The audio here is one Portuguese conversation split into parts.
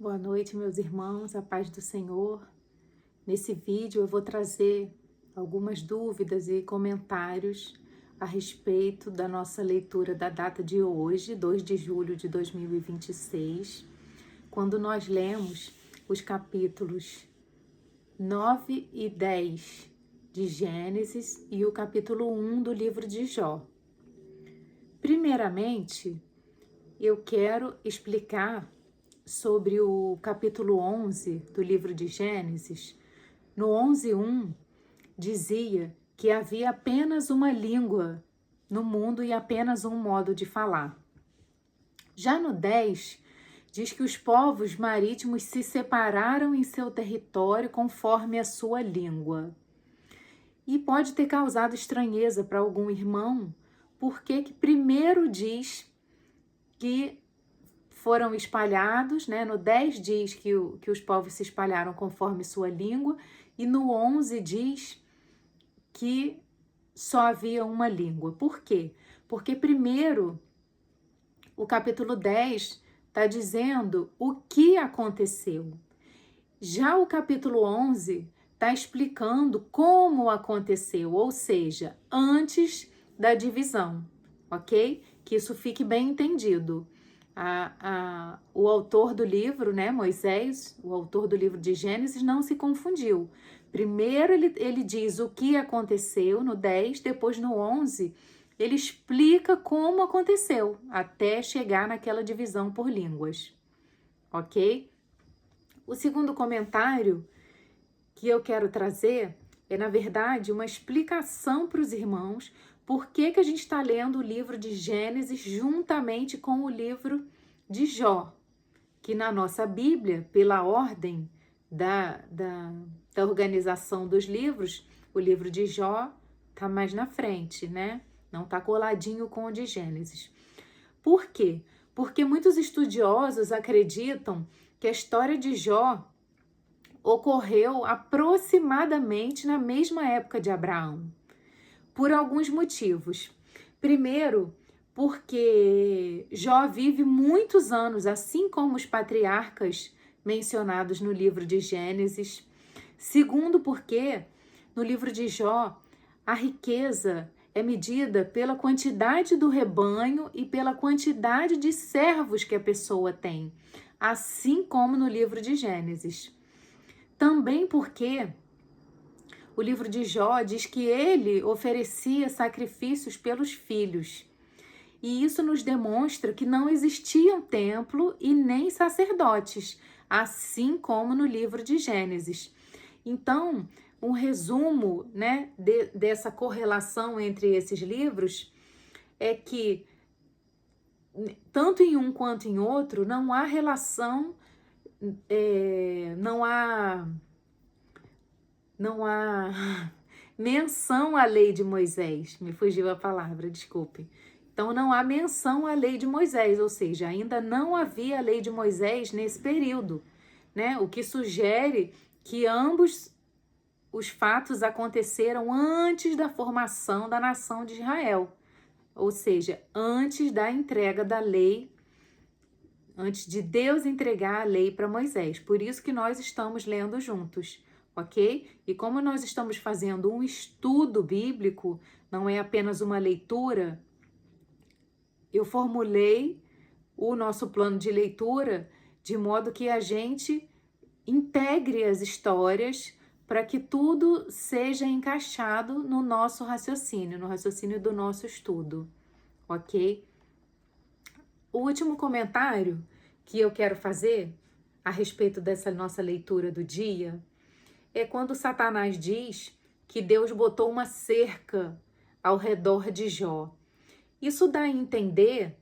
Boa noite, meus irmãos, a paz do Senhor. Nesse vídeo eu vou trazer algumas dúvidas e comentários a respeito da nossa leitura da data de hoje, 2 de julho de 2026, quando nós lemos os capítulos 9 e 10 de Gênesis e o capítulo 1 do livro de Jó. Primeiramente, eu quero explicar sobre o capítulo 11 do livro de Gênesis. No 11:1 dizia que havia apenas uma língua no mundo e apenas um modo de falar. Já no 10 diz que os povos marítimos se separaram em seu território conforme a sua língua. E pode ter causado estranheza para algum irmão, porque que primeiro diz que foram espalhados, né? No 10 diz que os povos se espalharam conforme sua língua, e no 11 diz que só havia uma língua. Por quê? Porque primeiro, o capítulo 10 está dizendo o que aconteceu. Já o capítulo 11 está explicando como aconteceu, ou seja, antes da divisão, ok? Que isso fique bem entendido. O autor do livro, né, Moisés, o autor do livro de Gênesis, não se confundiu. Primeiro ele diz o que aconteceu no 10, depois no 11 ele explica como aconteceu, até chegar naquela divisão por línguas, ok? O segundo comentário que eu quero trazer é, na verdade, uma explicação para os irmãos por que a gente está lendo o livro de Gênesis juntamente com o livro de Jó, que na nossa Bíblia, pela ordem da organização dos livros, o livro de Jó está mais na frente, né? Não está coladinho com o de Gênesis. Por quê? Porque muitos estudiosos acreditam que a história de Jó ocorreu aproximadamente na mesma época de Abraão, por alguns motivos. Primeiro, porque Jó vive muitos anos, assim como os patriarcas mencionados no livro de Gênesis. Segundo, porque no livro de Jó, a riqueza é medida pela quantidade do rebanho e pela quantidade de servos que a pessoa tem, assim como no livro de Gênesis. Também porque o livro de Jó diz que ele oferecia sacrifícios pelos filhos. E isso nos demonstra que não existiam templo e nem sacerdotes, assim como no livro de Gênesis. Então, um resumo, né, dessa correlação entre esses livros é que, tanto em um quanto em outro, não há relação, não há menção à lei de Moisés. Me fugiu a palavra, desculpe. Então, não há menção à lei de Moisés, ou seja, ainda não havia a lei de Moisés nesse período, né? O que sugere que ambos os fatos aconteceram antes da formação da nação de Israel, ou seja, antes da entrega da lei, antes de Deus entregar a lei para Moisés. Por isso que nós estamos lendo juntos, ok? E como nós estamos fazendo um estudo bíblico, não é apenas uma leitura, eu formulei o nosso plano de leitura de modo que a gente integre as histórias para que tudo seja encaixado no nosso raciocínio, no raciocínio do nosso estudo, ok? O último comentário que eu quero fazer a respeito dessa nossa leitura do dia é quando Satanás diz que Deus botou uma cerca ao redor de Jó. Isso dá a entender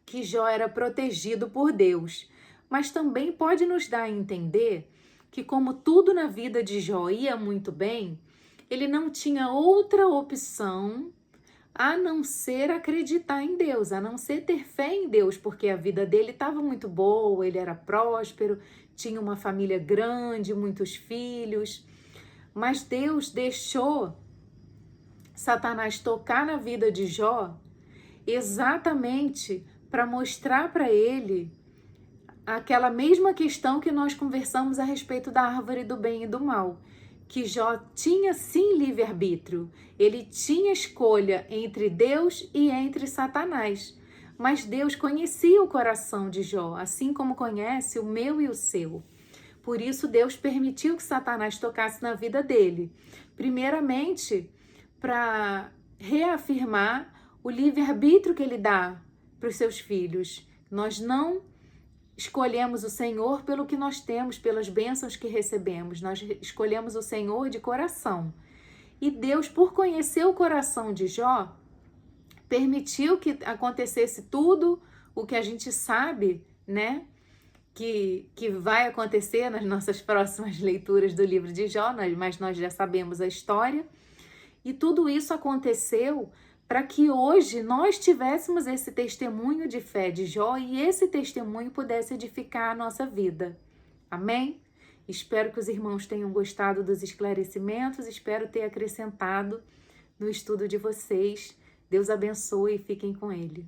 que Jó era protegido por Deus, mas também pode nos dar a entender que, como tudo na vida de Jó ia muito bem, ele não tinha outra opção a não ser acreditar em Deus, a não ser ter fé em Deus, porque a vida dele estava muito boa, ele era próspero, tinha uma família grande, muitos filhos, mas Deus deixou Satanás tocar na vida de Jó exatamente para mostrar para ele aquela mesma questão que nós conversamos a respeito da árvore do bem e do mal, que Jó tinha sim livre-arbítrio, ele tinha escolha entre Deus e entre Satanás, mas Deus conhecia o coração de Jó, assim como conhece o meu e o seu. Por isso Deus permitiu que Satanás tocasse na vida dele, primeiramente para reafirmar o livre-arbítrio que ele dá para os seus filhos. Nós não escolhemos o Senhor pelo que nós temos, pelas bênçãos que recebemos. Nós escolhemos o Senhor de coração. E Deus, por conhecer o coração de Jó, permitiu que acontecesse tudo o que a gente sabe, né? Que vai acontecer nas nossas próximas leituras do livro de Jó, mas nós já sabemos a história. E tudo isso aconteceu para que hoje nós tivéssemos esse testemunho de fé de Jó e esse testemunho pudesse edificar a nossa vida. Amém? Espero que os irmãos tenham gostado dos esclarecimentos, espero ter acrescentado no estudo de vocês. Deus abençoe e fiquem com Ele.